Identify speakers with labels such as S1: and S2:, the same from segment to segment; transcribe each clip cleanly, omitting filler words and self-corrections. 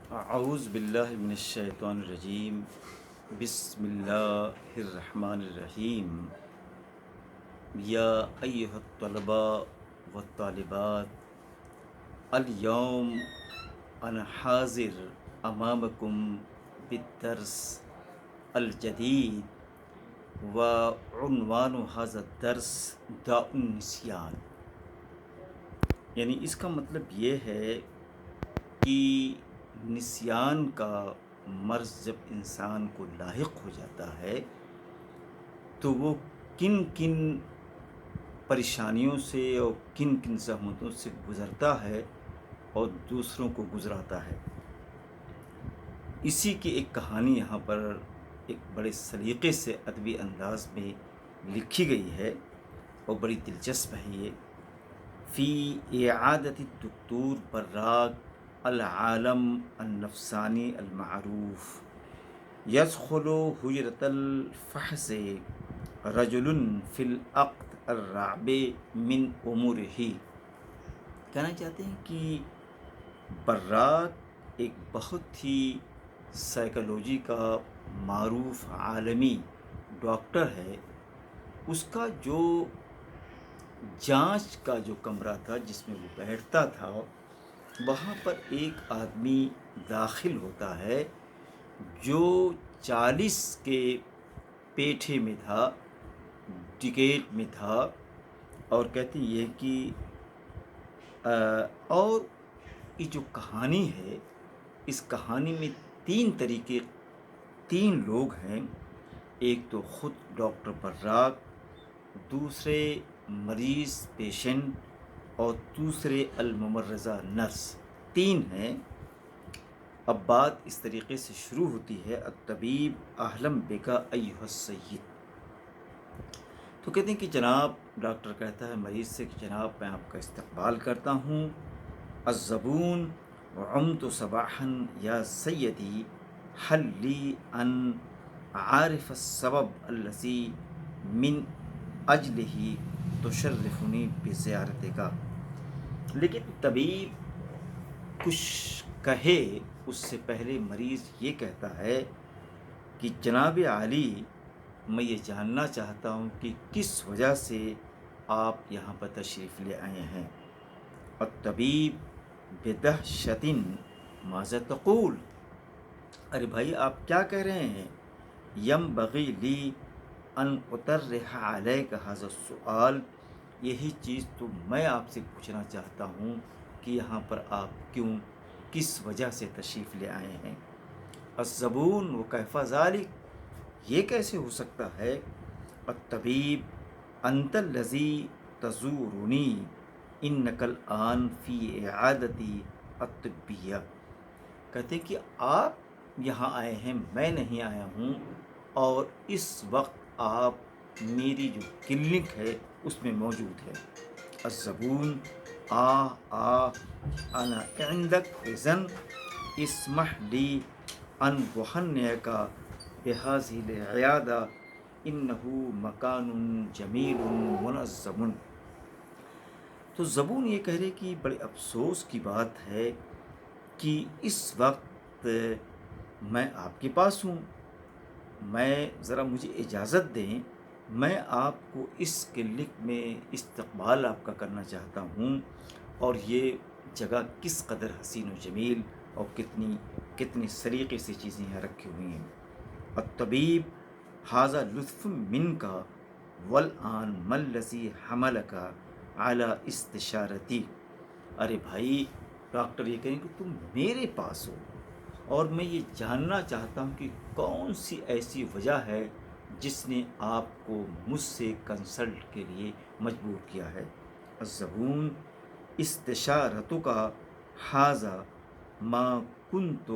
S1: اعوذ باللہ من الشیطان الرجیم، بسم اللہ الرحمن الرحیم۔ یا ایہا الطلباء والطالبات، اليوم انا حاضر امامکم بالدرس الجدید وعنوان هذا الدرس داء النسیان۔ یعنی اس کا مطلب یہ ہے کہ نسیان کا مرض جب انسان کو لاحق ہو جاتا ہے تو وہ کن کن پریشانیوں سے اور کن کن زحمتوں سے گزرتا ہے اور دوسروں کو گزراتا ہے۔ اسی کی ایک کہانی یہاں پر ایک بڑے سلیقے سے ادبی انداز میں لکھی گئی ہے اور بڑی دلچسپ ہے یہ۔ فی اعادت الدکتور براق العالم النفسانی المعروف، یدخل حجرۃ الفحص رجل فی العقد الرابع من امورہ۔ کہنا چاہتے ہیں کہ براق ایک بہت ہی سائیکالوجی کا معروف عالمی ڈاکٹر ہے۔ اس کا جو جانچ کا جو کمرہ تھا جس میں وہ بیٹھتا تھا، وہاں پر ایک آدمی داخل ہوتا ہے جو 40 کے پیٹھے میں تھا، ڈکیٹ میں تھا، اور کہتے ہیں یہ کہ اور یہ جو کہانی ہے، اس کہانی میں تین لوگ ہیں۔ ایک تو خود ڈاکٹر براق، دوسرے مریض پیشنٹ، اور دوسرے الممرضہ نرس، تین ہیں۔ اب بات اس طریقے سے شروع ہوتی ہے، الطبیب احلم بکا ایھا السید۔ تو کہتے ہیں کہ جناب، ڈاکٹر کہتا ہے مریض سے کہ جناب میں آپ کا استقبال کرتا ہوں۔ الزبون عمت صباحا یا سیدی حل لی ان عارف السبب الذی من اجلہ تشرفنی بزیارتک۔ لیکن طبیب کچھ کہے اس سے پہلے مریض یہ کہتا ہے کہ جناب عالی، میں یہ جاننا چاہتا ہوں کہ کس وجہ سے آپ یہاں پر تشریف لے آئے ہیں۔ الطبیب بدہشت ماذا تقول؟ ارے بھائی آپ کیا کہہ رہے ہیں؟ ینبغی لی ان اطرح علیک ھذا السؤال، یہی چیز تو میں آپ سے پوچھنا چاہتا ہوں کہ یہاں پر آپ کیوں، کس وجہ سے تشریف لے آئے ہیں۔ الزبون وکیف ذلک، یہ کیسے ہو سکتا ہے؟ الطبیب انت الذی تزورنی انک الآن فی اعادتی الطبیہ۔ کہتے ہیں کہ آپ یہاں آئے ہیں، میں نہیں آیا ہوں، اور اس وقت آپ میری جو کلینک ہے اس میں موجود ہے۔ الزبون انا عندک، اذن اسمح لی ان اہنئک بہذہ العیادہ، انہ مکان جمیل منظم۔ تو زبون یہ کہہ رہے کہ بڑے افسوس کی بات ہے کہ اس وقت میں آپ کے پاس ہوں، ذرا مجھے اجازت دیں، میں آپ کو اس کلینک میں استقبال آپ کا کرنا چاہتا ہوں، اور یہ جگہ کس قدر حسین و جمیل اور کتنی سلیقے سے چیزیں یہاں رکھی ہوئی ہیں۔ الطبیب ھذا لطف منک والآن ما الذی حملک علی استشارتی۔ ارے بھائی، ڈاکٹر یہ کہیں کہ تم میرے پاس ہو، اور میں یہ جاننا چاہتا ہوں کہ کون سی ایسی وجہ ہے جس نے آپ کو مجھ سے کنسلٹ کے لیے مجبور کیا ہے۔ الزبون استشارتک ھذا ما کنت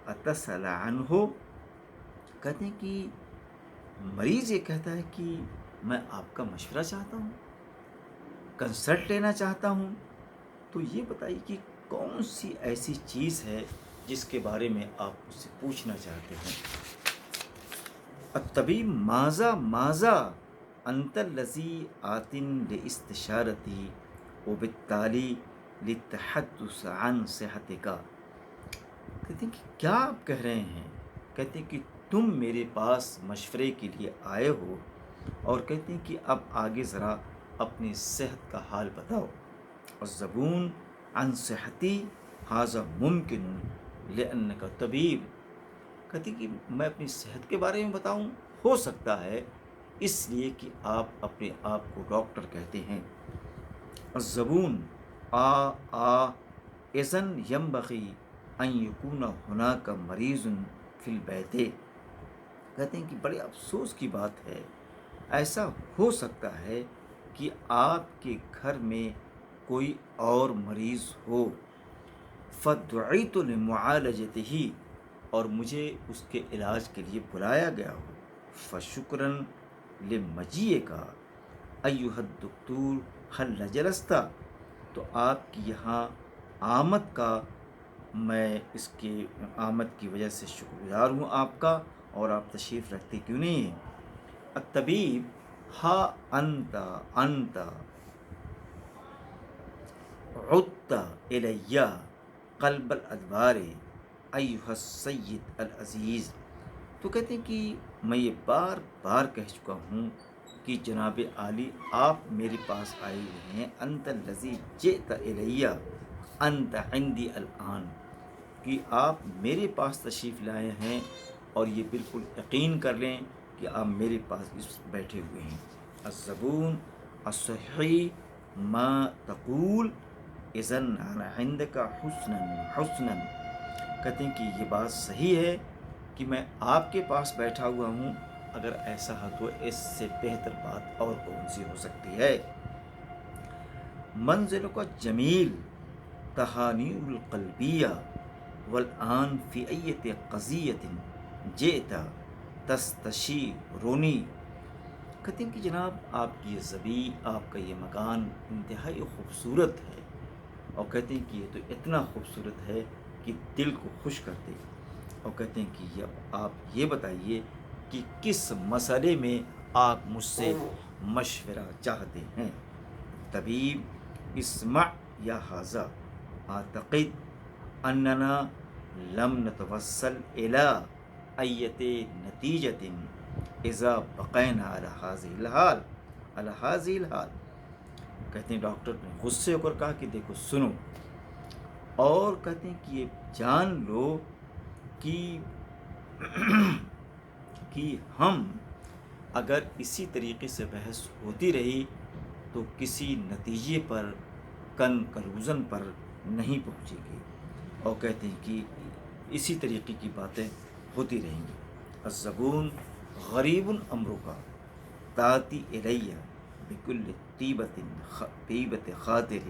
S1: اتصل عنہ۔ کہتے ہیں کہ مریض یہ کہتا ہے کہ میں آپ کا مشورہ چاہتا ہوں، کنسلٹ لینا چاہتا ہوں، تو یہ بتائیے کہ کون سی ایسی چیز ہے جس کے بارے میں آپ مجھ سے پوچھنا چاہتے ہیں۔ الطبیب ماذا انت الذی آت لاستشارتی، وبالتالی للتحدث عن صحتك. کہتے ہیں کہ کیا آپ کہہ رہے ہیں؟ کہتے ہیں کہ تم میرے پاس مشورے کے لیے آئے ہو اور کہتے ہیں کہ اب آگے ذرا اپنی صحت کا حال بتاؤ. الزبون عن صحتی حاضہ ممکن لأنک طبیب. کہتے ہیں کہ میں اپنی صحت کے بارے میں بتاؤں، ہو سکتا ہے اس لیے کہ آپ اپنے آپ کو ڈاکٹر کہتے ہیں. الزبون اذن ینبغی ان یکون ہناک مریض فی البیت. کہتے ہیں کہ بڑے افسوس کی بات ہے، ایسا ہو سکتا ہے کہ آپ کے گھر میں کوئی اور مریض ہو. فدعیت لمعالجتہ، اور مجھے اس کے علاج کے لیے بلایا گیا ہو. فشکراً لمجیئک ایھا الدکتور ہل جلست. تو آپ کی یہاں آمد کا میں اس کے آمد کی وجہ سے شکر گزار ہوں آپ کا، اور آپ تشریف رکھتے کیوں نہیں ہیں؟ الطبیب ہا انت عدت الی قلب الادبار ایھا السید العزیز. تو کہتے ہیں کہ میں یہ بار بار کہہ چکا ہوں کہ جناب عالی آپ میرے پاس آئے ہوئے ہیں. انت الذی جئت الی انت عندی الآن، کہ آپ میرے پاس تشریف لائے ہیں، اور یہ بالکل یقین کر لیں کہ آپ میرے پاس اس بیٹھے ہوئے ہیں. الزبون الصحیح ما تقول اذن انا عندک حسنا. کہتے ہیں کہ یہ بات صحیح ہے کہ میں آپ کے پاس بیٹھا ہوا ہوں، اگر ایسا ہے تو اس سے بہتر بات اور کون سی ہو سکتی ہے. منزل کا جمیل تہانی القلبیہ والآن فی ایت قضیت جئت تستشیرونی. کہتے ہیں کہ جناب آپ کی یہ زبی، آپ کا یہ مکان انتہائی خوبصورت ہے، اور کہتے ہیں کہ یہ تو اتنا خوبصورت ہے کہ دل کو خوش کر دے. اور کہتے ہیں کہ آپ یہ بتائیے کہ کس مسئلے میں آپ مجھ سے مشورہ چاہتے ہیں. طبیب اسمع یا حاضہ اعتقد اننا لم نتوصل الی ایت نتیجۃ اذا بقینا علی هذه الحال. کہتے ہیں ڈاکٹر نے غصے ہو کر کہا کہ دیکھو سنو، اور کہتے ہیں کہ یہ جان لو کہ ہم اگر اسی طریقے سے بحث ہوتی رہی تو کسی نتیجے پر کنکلوژن پر نہیں پہنچے گی، اور کہتے ہیں کہ اسی طریقے کی باتیں ہوتی رہیں گی. الزبون غریب امرک تاتی الی بکل طیبت خاطر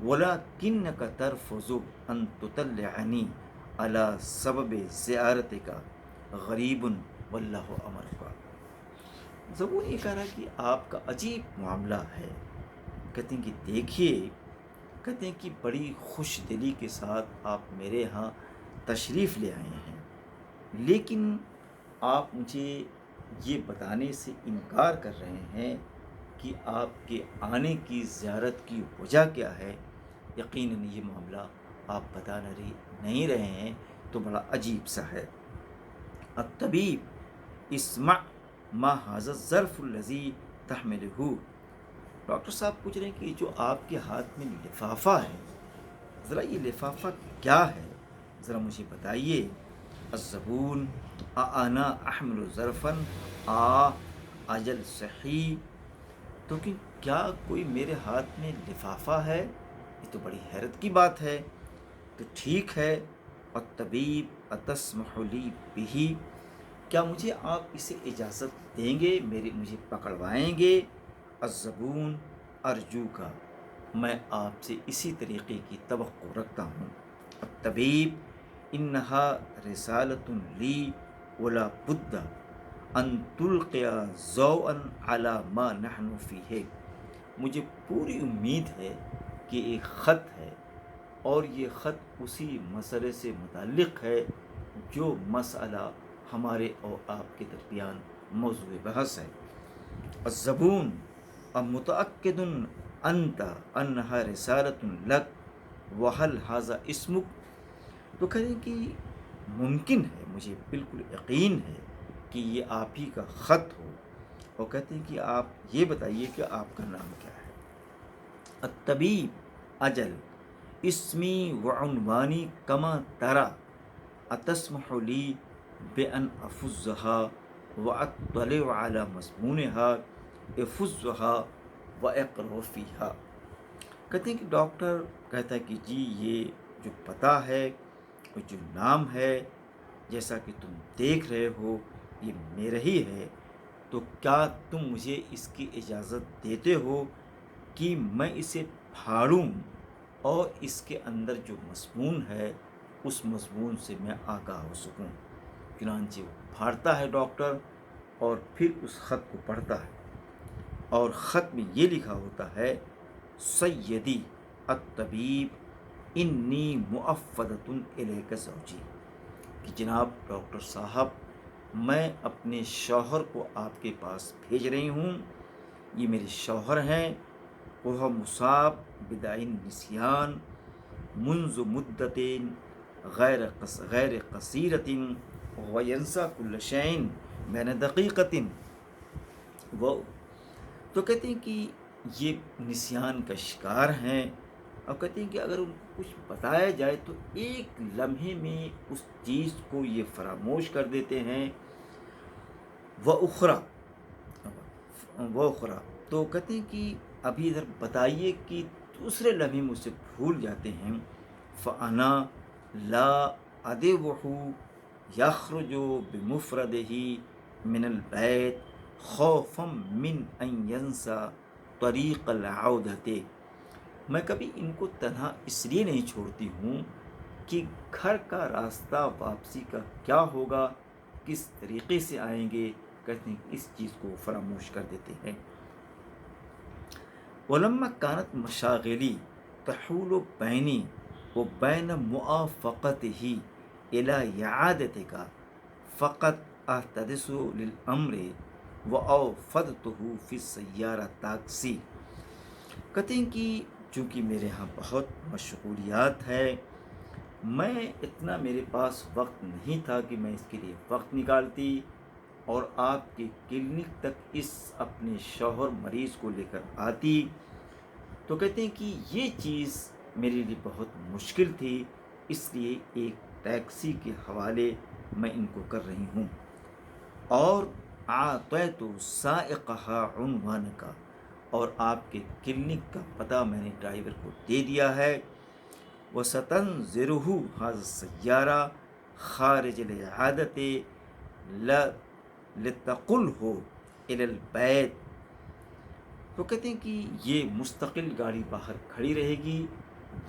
S1: ولکنک ترفض ان تطلعنی علی سبب زیارتک غریب واللہ امرک. زبون یہ کہہ رہا ہے کہ آپ کا عجیب معاملہ ہے. کہتے ہیں کہ دیکھیے، کہتے ہیں کہ بڑی خوش دلی کے ساتھ آپ میرے ہاں تشریف لے آئے ہیں، لیکن آپ مجھے یہ بتانے سے انکار کر رہے ہیں کہ آپ کے آنے کی زیارت کی وجہ کیا ہے. یقیناً یہ معاملہ آپ بتا نہیں رہے ہیں تو بڑا عجیب سا ہے. الطبیب اسمع ما ھذا الظرف الذی تحملہ. ڈاکٹر صاحب پوچھ رہے ہیں کہ جو آپ کے ہاتھ میں لفافہ ہے، ذرا یہ لفافہ کیا ہے، ذرا مجھے بتائیے. الزبون انا احمل ظرفا اجل صحیح. تو کہ کیا کوئی میرے ہاتھ میں لفافہ ہے؟ یہ تو بڑی حیرت کی بات ہے. تو ٹھیک ہے. الطبیب اتسمح لی بہ. کیا مجھے آپ اسے اجازت دیں گے، مجھے پکڑوائیں گے؟ الزبون ارجو کا، میں آپ سے اسی طریقے کی توقع رکھتا ہوں. الطبیب انہا رسالۃ لی ولا بد ان تلقی ضوءا علی ما نحن فیہ. مجھے پوری امید ہے کہ ایک خط ہے، اور یہ خط اسی مسئلے سے متعلق ہے جو مسئلہ ہمارے اور آپ کے درمیان موضوع بحث ہے. الزبون متأکد انت انہا رسالۃ لک وحل ھذا اسمک. تو کہتے ہیں کہ ممکن ہے، مجھے بالکل یقین ہے کہ یہ آپ ہی کا خط ہو. اور کہتے ہیں کہ آپ یہ بتائیے کہ آپ کا نام کیا ہے. الطبیب اجل اسمی وعنوانی کما ترا اتسمح لی بان افزها واطلع على مضمونها افزها واقرأ فيها. کہتے ہیں کہ ڈاکٹر کہتا ہے کہ جی یہ جو پتہ ہے اور جو نام ہے جیسا کہ تم دیکھ رہے ہو یہ میرا ہی ہے، تو کیا تم مجھے اس کی اجازت دیتے ہو کہ میں اسے پھاڑوں اور اس کے اندر جو مضمون ہے اس مضمون سے میں آگاہ ہو سکوں. چنانچہ وہ پھاڑتا ہے ڈاکٹر اور پھر اس خط کو پڑھتا ہے، اور خط میں یہ لکھا ہوتا ہے سیدی الطبیب انی مؤفدۃ الیک زوجی، کہ جناب ڈاکٹر صاحب میں اپنے شوہر کو آپ کے پاس بھیج رہی ہوں. یہ میرے شوہر ہیں، وہ مصاب بدائی نسیان منذ مدت غیر قصیرت وینسا کل شین بین دقیقت. وہ تو کہتے ہیں کہ یہ نسیان کا شکار ہیں، اور کہتے ہیں کہ اگر ان کو کچھ بتایا جائے تو ایک لمحے میں اس چیز کو یہ فراموش کر دیتے ہیں. وَأُخْرَى تو کہتے ہیں کہ ابھی ادھر بتائیے کہ دوسرے لمحے مجھ سے بھول جاتے ہیں. فَأَنَا لَا أَدِعُهُ يَخْرُجُ بِمُفْرَدِهِ مِنَ الْبَيْتِ خَوْفًا مِنْ أَنْ يَنْسَى طَرِيقَ الْعَوْدَةِ. میں کبھی ان کو تنہا اس لیے نہیں چھوڑتی ہوں کہ گھر کا راستہ واپسی کا کیا ہوگا، کس طریقے سے آئیں گے. کہتے ہیں اس چیز کو فراموش کر دیتے ہیں. وَلَمَّا كَانَتْ مَشَاغِلِي تَحُولُ بَيْنِي وَبَيْنَ مُوَافَقَتِهِ إِلَى إعادتك فقط أهتدس للأمر وأوفدته في السيارة تاکسی. کہتے ہیں کہ چونکہ میرے ہاں بہت مشغولیات ہے، میں اتنا میرے پاس وقت نہیں تھا کہ میں اس کے لیے وقت نکالتی اور آپ کے کلینک تک اس اپنے شوہر مریض کو لے کر آتی. تو کہتے ہیں کہ یہ چیز میرے لیے بہت مشکل تھی، اس لیے ایک ٹیکسی کے حوالے میں ان کو کر رہی ہوں. اور اعطیت سائقها عنوانک، اور آپ کے کلینک کا پتہ میں نے ڈرائیور کو دے دیا ہے. وستنظرہ ھذا السیارہ خارج العیادۃ لتقلہ الی البیت. تو کہتے ہیں کہ یہ مستقل گاڑی باہر کھڑی رہے گی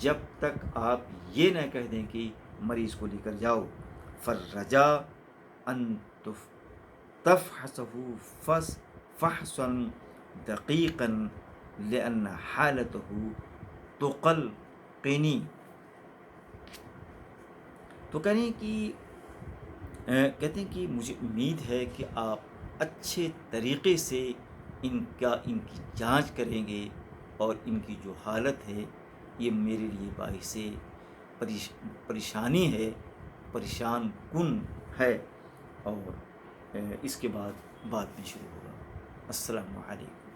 S1: جب تک آپ یہ نہ کہہ دیں کہ مریض کو لے کر جاؤ. فرجا ان تفحصہ فحصا دقیقا لأن حالته تقلقنی. تو کہتے ہیں کہ مجھے امید ہے کہ آپ اچھے طریقے سے ان کی جانچ کریں گے، اور ان کی جو حالت ہے یہ میرے لیے باعث پریشانی ہے، پریشان کن ہے. اور اس کے بعد میں شروع ہوگا. السلام علیکم.